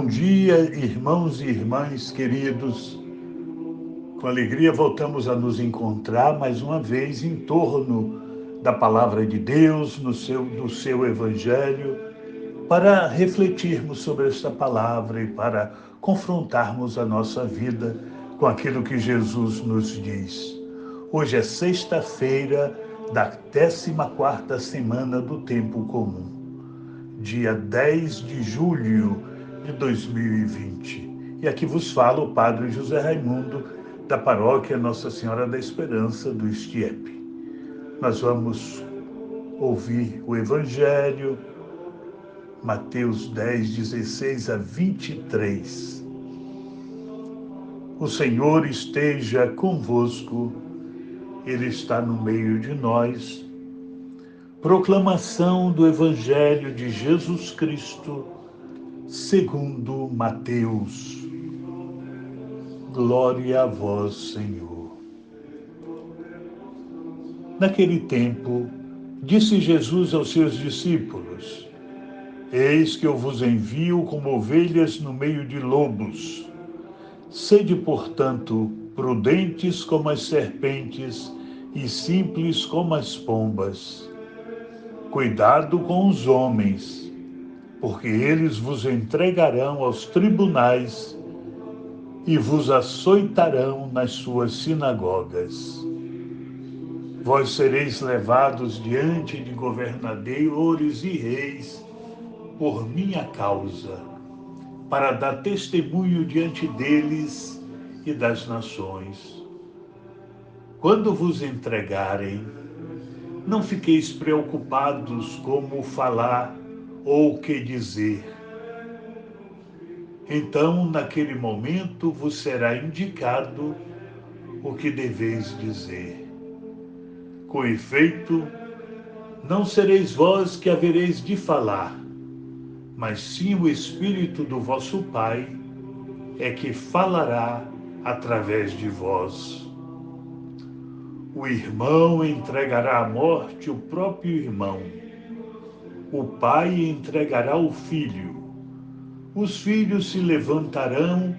Bom dia, irmãos e irmãs queridos. Com alegria voltamos a nos encontrar mais uma vez em torno da palavra de Deus, do seu Evangelho, para refletirmos sobre esta palavra e para confrontarmos a nossa vida com aquilo que Jesus nos diz. Hoje é sexta-feira da 14ª semana do Tempo Comum, dia 10 de julho de 2020. E aqui vos fala o Padre José Raimundo, da paróquia Nossa Senhora da Esperança do Estiepe. Nós vamos ouvir o Evangelho, Mateus 10, 16 a 23. O Senhor esteja convosco, Ele está no meio de nós. Proclamação do Evangelho de Jesus Cristo, segundo Mateus. Glória a vós, Senhor. Naquele tempo, disse Jesus aos seus discípulos: Eis que eu vos envio como ovelhas no meio de lobos. Sede, portanto, prudentes como as serpentes e simples como as pombas. Cuidado com os homens, porque eles vos entregarão aos tribunais e vos açoitarão nas suas sinagogas. Vós sereis levados diante de governadores e reis por minha causa, para dar testemunho diante deles e das nações. Quando vos entregarem, não fiqueis preocupados como falar ou o que dizer. Então, naquele momento, vos será indicado o que deveis dizer. Com efeito, não sereis vós que havereis de falar, mas sim o Espírito do vosso Pai é que falará através de vós. O irmão entregará à morte o próprio irmão. O pai entregará o filho. Os filhos se levantarão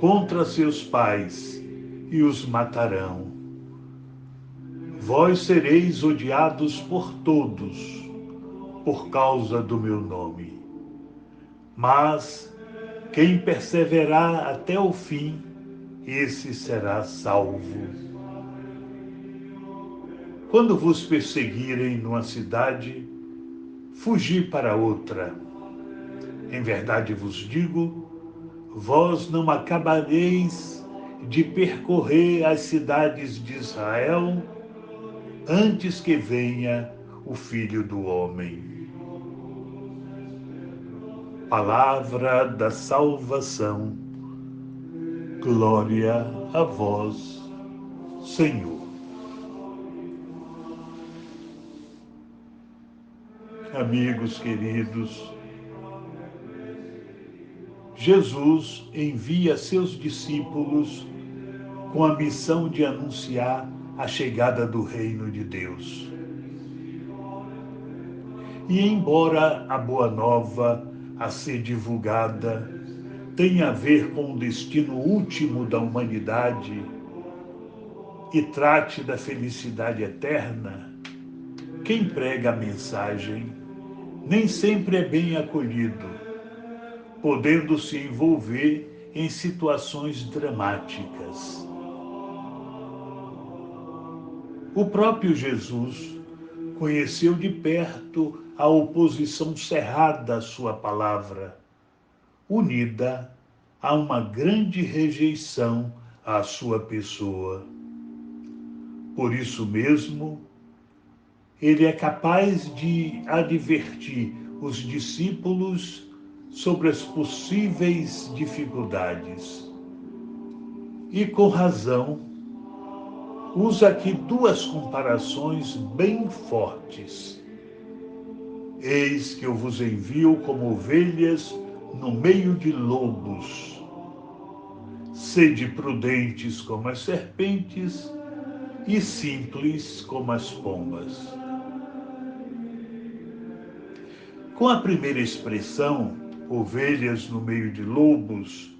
contra seus pais e os matarão. Vós sereis odiados por todos, por causa do meu nome. Mas quem perseverar até o fim, esse será salvo. Quando vos perseguirem numa cidade, fugi para outra. Em verdade vos digo, vós não acabareis de percorrer as cidades de Israel antes que venha o Filho do Homem. Palavra da salvação. Glória a vós, Senhor. Amigos queridos, Jesus envia seus discípulos com a missão de anunciar a chegada do reino de Deus. E embora a boa nova a ser divulgada tenha a ver com o destino último da humanidade e trate da felicidade eterna, quem prega a mensagem nem sempre é bem acolhido, podendo se envolver em situações dramáticas. O próprio Jesus conheceu de perto a oposição cerrada à sua palavra, unida a uma grande rejeição à sua pessoa. Por isso mesmo, ele é capaz de advertir os discípulos sobre as possíveis dificuldades. E com razão, usa aqui duas comparações bem fortes. Eis que eu vos envio como ovelhas no meio de lobos. Sede prudentes como as serpentes e simples como as pombas. Com a primeira expressão, ovelhas no meio de lobos,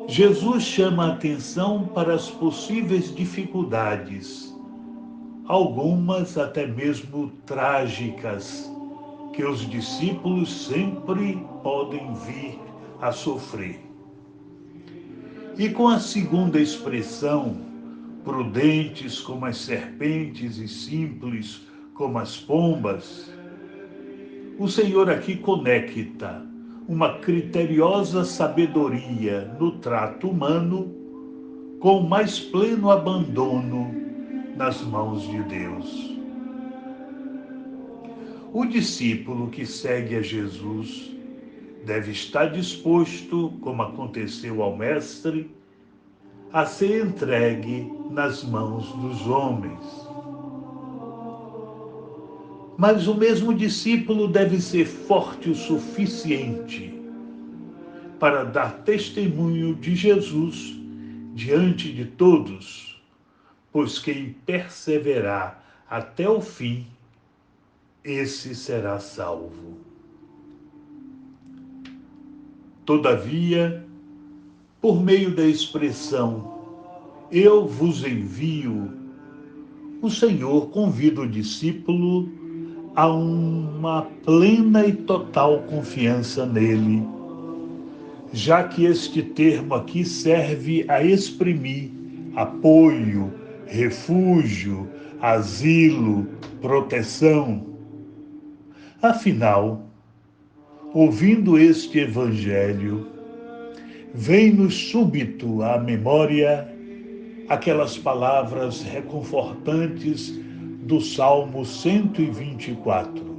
Jesus chama a atenção para as possíveis dificuldades, algumas até mesmo trágicas, que os discípulos sempre podem vir a sofrer. E com a segunda expressão, prudentes como as serpentes e simples como as pombas, o Senhor aqui conecta uma criteriosa sabedoria no trato humano com o mais pleno abandono nas mãos de Deus. O discípulo que segue a Jesus deve estar disposto, como aconteceu ao Mestre, a ser entregue nas mãos dos homens. Mas o mesmo discípulo deve ser forte o suficiente para dar testemunho de Jesus diante de todos, pois quem perseverar até o fim, esse será salvo. Todavia, por meio da expressão "eu vos envio", o Senhor convida o discípulo a uma plena e total confiança nele, já que este termo aqui serve a exprimir apoio, refúgio, asilo, proteção. Afinal, ouvindo este evangelho, vem-nos súbito à memória aquelas palavras reconfortantes do Salmo 124.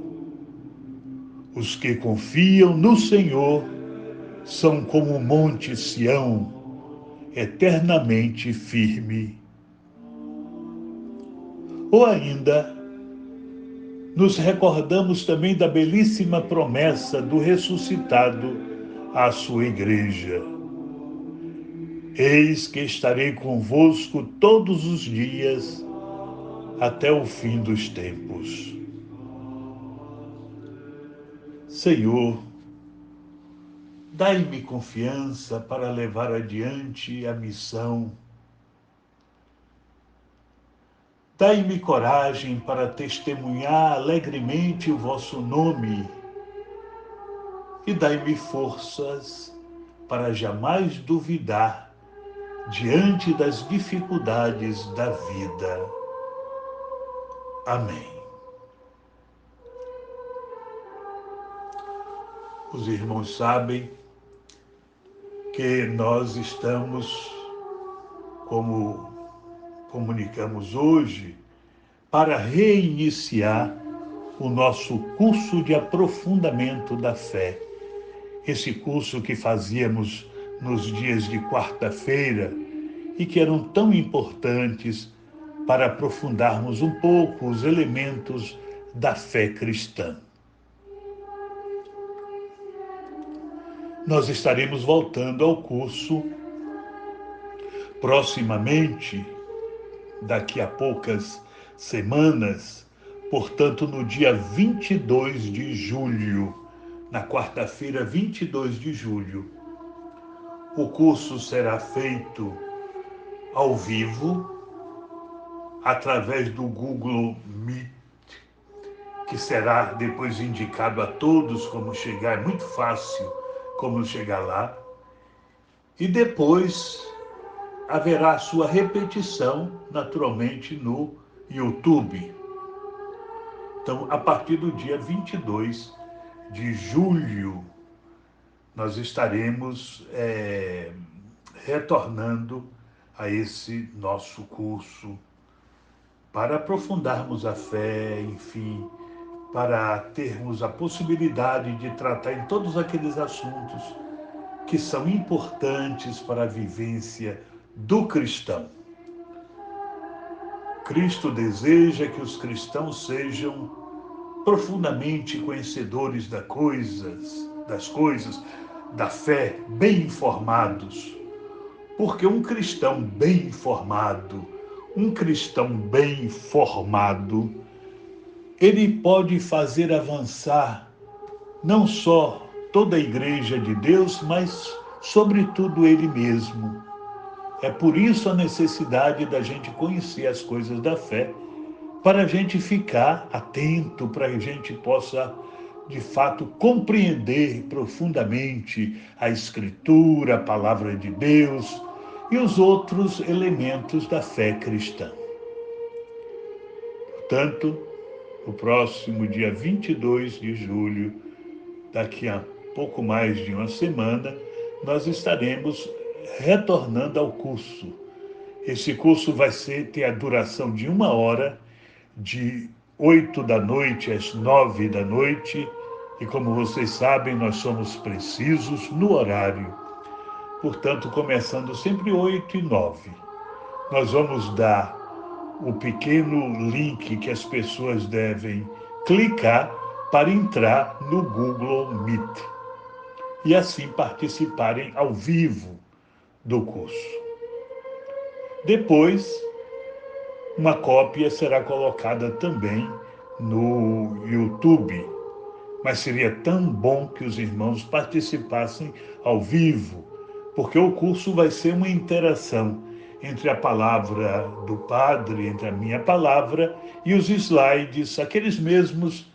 Os que confiam no Senhor são como o monte Sião, eternamente firme. Ou ainda, nos recordamos também da belíssima promessa do ressuscitado à sua igreja. Eis que estarei convosco todos os dias, até o fim dos tempos. Senhor, dai-me confiança para levar adiante a missão. Dai-me coragem para testemunhar alegremente o vosso nome. E dai-me forças para jamais duvidar diante das dificuldades da vida. Amém. Os irmãos sabem que nós estamos, como comunicamos hoje, para reiniciar o nosso curso de aprofundamento da fé. Esse curso que fazíamos nos dias de quarta-feira e que eram tão importantes para aprofundarmos um pouco os elementos da fé cristã. Nós estaremos voltando ao curso proximamente, daqui a poucas semanas, portanto, no dia 22 de julho, na quarta-feira, 22 de julho. O curso será feito ao vivo, através do Google Meet, que será depois indicado a todos como chegar, é muito fácil como chegar lá. E depois haverá a sua repetição, naturalmente, no YouTube. Então, a partir do dia 22 de julho, nós estaremos retornando a esse nosso curso para aprofundarmos a fé, enfim, para termos a possibilidade de tratar em todos aqueles assuntos que são importantes para a vivência do cristão. Cristo deseja que os cristãos sejam profundamente conhecedores das coisas, da fé, bem informados. Porque um cristão bem informado, um cristão bem formado, ele pode fazer avançar não só toda a igreja de Deus, mas sobretudo Ele mesmo. É por isso a necessidade da gente conhecer as coisas da fé, para a gente ficar atento, para que a gente possa, de fato, compreender profundamente a Escritura, a Palavra de Deus e os outros elementos da fé cristã. Portanto, no próximo dia 22 de julho, daqui a pouco mais de uma semana, nós estaremos retornando ao curso. Esse curso vai ter a duração de 1 hora, de 8 da noite às 9 da noite, e como vocês sabem, nós somos precisos no horário. Portanto, começando sempre 8 e 9. Nós vamos dar o pequeno link que as pessoas devem clicar para entrar no Google Meet e assim participarem ao vivo do curso. Depois, uma cópia será colocada também no YouTube, mas seria tão bom que os irmãos participassem ao vivo, porque o curso vai ser uma interação entre a palavra do padre, entre a minha palavra e os slides, aqueles mesmos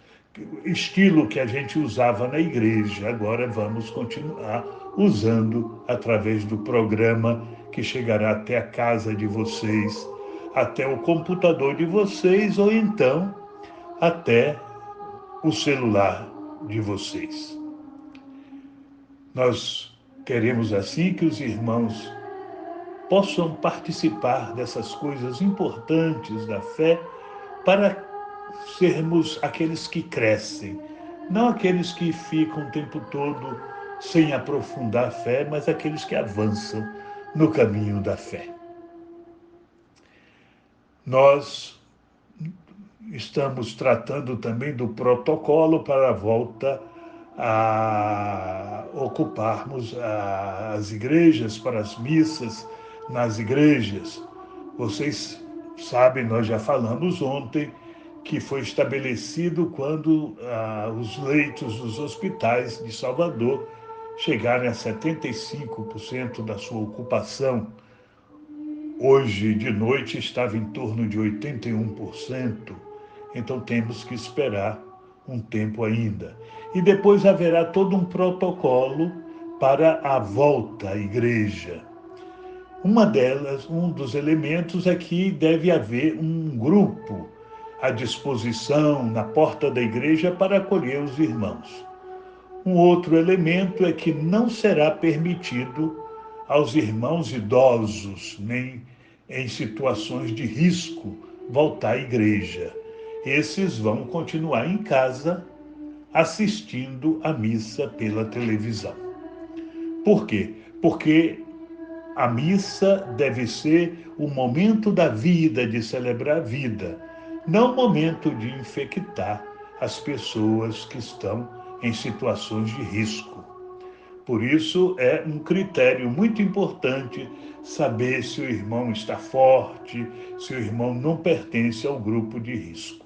estilo que a gente usava na igreja. Agora vamos continuar usando através do programa que chegará até a casa de vocês, até o computador de vocês ou então até o celular de vocês. Nós queremos assim que os irmãos possam participar dessas coisas importantes da fé para sermos aqueles que crescem, não aqueles que ficam o tempo todo sem aprofundar a fé, mas aqueles que avançam no caminho da fé. Nós estamos tratando também do protocolo para a volta a ocuparmos as igrejas, para as missas nas igrejas. Vocês sabem, nós já falamos ontem, que foi estabelecido quando os leitos dos hospitais de Salvador chegarem a 75% da sua ocupação. Hoje de noite estava em torno de 81%, então temos que esperar um tempo ainda. E depois haverá todo um protocolo para a volta à igreja. Um dos elementos é que deve haver um grupo à disposição na porta da igreja para acolher os irmãos. Um outro elemento é que não será permitido aos irmãos idosos, nem em situações de risco, voltar à igreja. Esses vão continuar em casa assistindo à missa pela televisão. Por quê? Porque a missa deve ser o momento da vida, de celebrar a vida, não o momento de infectar as pessoas que estão em situações de risco. Por isso, é um critério muito importante saber se o irmão está forte, se o irmão não pertence ao grupo de risco.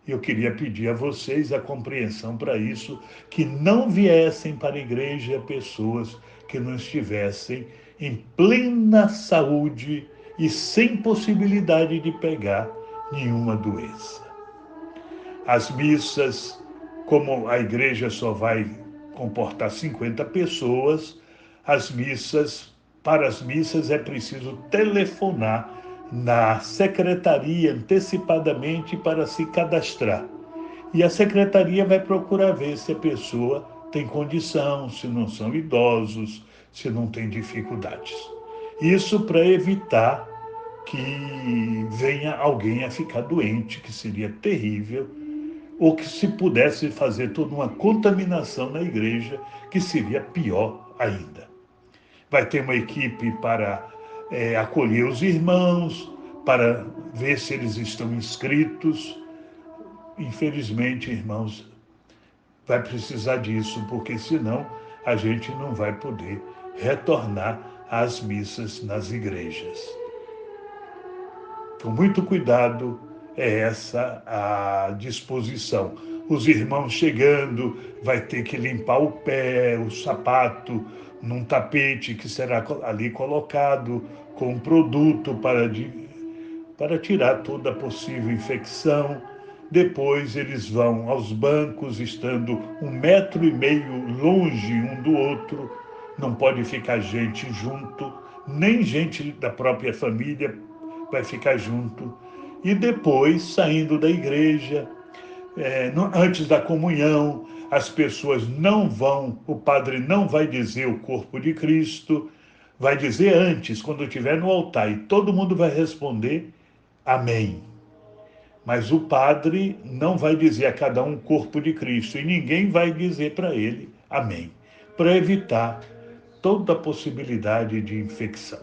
Eu queria pedir a vocês a compreensão para isso, que não viessem para a igreja pessoas que não estivessem em plena saúde e sem possibilidade de pegar nenhuma doença. As missas, como a igreja só vai comportar 50 pessoas, para as missas é preciso telefonar na secretaria antecipadamente para se cadastrar. E a secretaria vai procurar ver se a pessoa tem condição, se não são idosos, se não tem dificuldades. Isso para evitar que venha alguém a ficar doente, que seria terrível, ou que se pudesse fazer toda uma contaminação na igreja, que seria pior ainda. Vai ter uma equipe para acolher os irmãos, para ver se eles estão inscritos. Infelizmente, irmãos, vai precisar disso, porque senão a gente não vai poder retornar às missas nas igrejas. Com muito cuidado, é essa a disposição. os irmãos chegando, vai ter que limpar o pé, o sapato, num tapete que será ali colocado com produto para tirar toda a possível infecção. Depois eles vão aos bancos, estando 1,5 metro longe um do outro. Não pode ficar gente junto, nem gente da própria família vai ficar junto. E depois, saindo da igreja, antes da comunhão, as pessoas não vão, o padre não vai dizer o corpo de Cristo, vai dizer antes, quando estiver no altar, e todo mundo vai responder amém. Mas o padre não vai dizer a cada um corpo de Cristo, e ninguém vai dizer para ele amém, para evitar toda a possibilidade de infecção.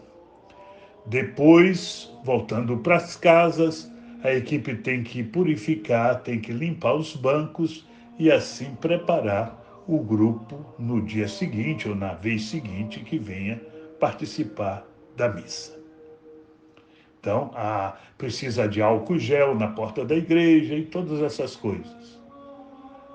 Depois, voltando para as casas, a equipe tem que purificar, tem que limpar os bancos e assim preparar o grupo no dia seguinte ou na vez seguinte que venha participar da missa. Então, precisa de álcool gel na porta da igreja e todas essas coisas.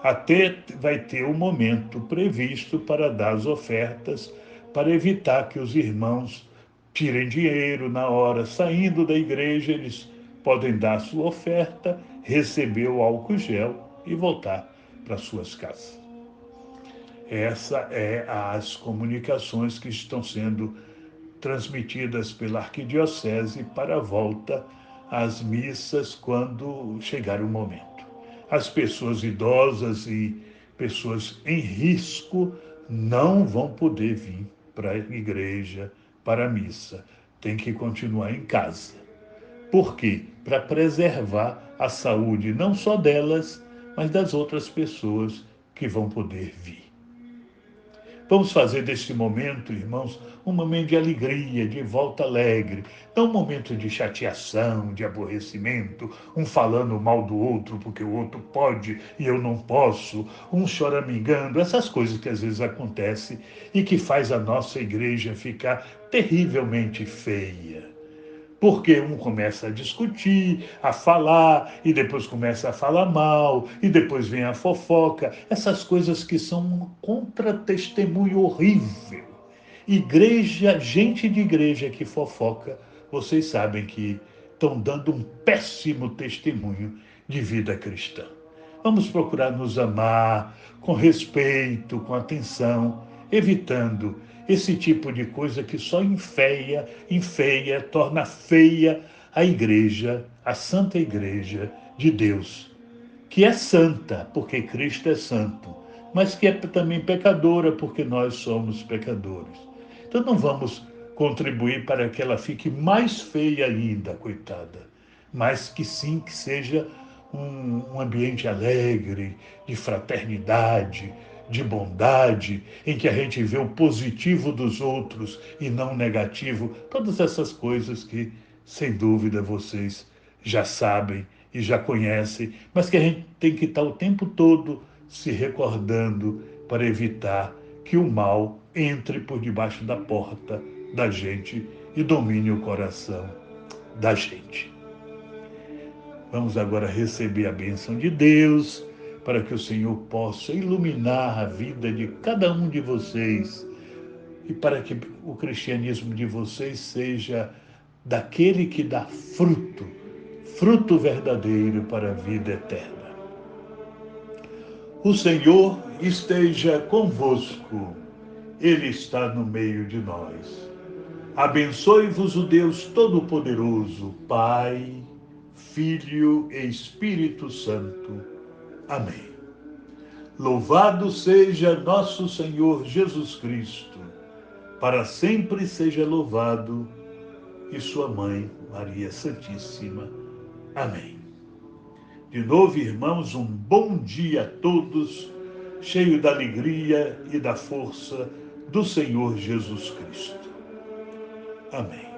Até vai ter um momento previsto para dar as ofertas, para evitar que os irmãos tirem dinheiro na hora. Saindo da igreja, eles podem dar a sua oferta, receber o álcool gel e voltar para suas casas. Essas as comunicações que estão sendo transmitidas pela arquidiocese para a volta às missas quando chegar o momento. As pessoas idosas e pessoas em risco não vão poder vir para a igreja, para a missa. Tem que continuar em casa. Por quê? Para preservar a saúde não só delas, mas das outras pessoas que vão poder vir. Vamos fazer deste momento, irmãos, um momento de alegria, de volta alegre, não um momento de chateação, de aborrecimento, um falando mal do outro porque o outro pode e eu não posso, um choramingando, essas coisas que às vezes acontecem e que faz a nossa igreja ficar terrivelmente feia. Porque um começa a discutir, a falar, e depois começa a falar mal, e depois vem a fofoca. Essas coisas que são um contra-testemunho horrível. Igreja, gente de igreja que fofoca, vocês sabem que estão dando um péssimo testemunho de vida cristã. Vamos procurar nos amar com respeito, com atenção, evitando esse tipo de coisa que só enfeia, torna feia a igreja, a Santa Igreja de Deus, que é santa, porque Cristo é santo, mas que é também pecadora, porque nós somos pecadores. Então não vamos contribuir para que ela fique mais feia ainda, coitada, mas que sim, que seja um ambiente alegre, de fraternidade, de bondade, em que a gente vê o positivo dos outros e não o negativo, todas essas coisas que, sem dúvida, vocês já sabem e já conhecem, mas que a gente tem que estar o tempo todo se recordando para evitar que o mal entre por debaixo da porta da gente e domine o coração da gente. Vamos agora receber a bênção de Deus, para que o Senhor possa iluminar a vida de cada um de vocês e para que o cristianismo de vocês seja daquele que dá fruto, fruto verdadeiro para a vida eterna. O Senhor esteja convosco, Ele está no meio de nós. Abençoe-vos o Deus Todo-Poderoso, Pai, Filho e Espírito Santo. Amém. Louvado seja nosso Senhor Jesus Cristo, para sempre seja louvado, e sua mãe, Maria Santíssima. Amém. De novo, irmãos, um bom dia a todos, cheio da alegria e da força do Senhor Jesus Cristo. Amém.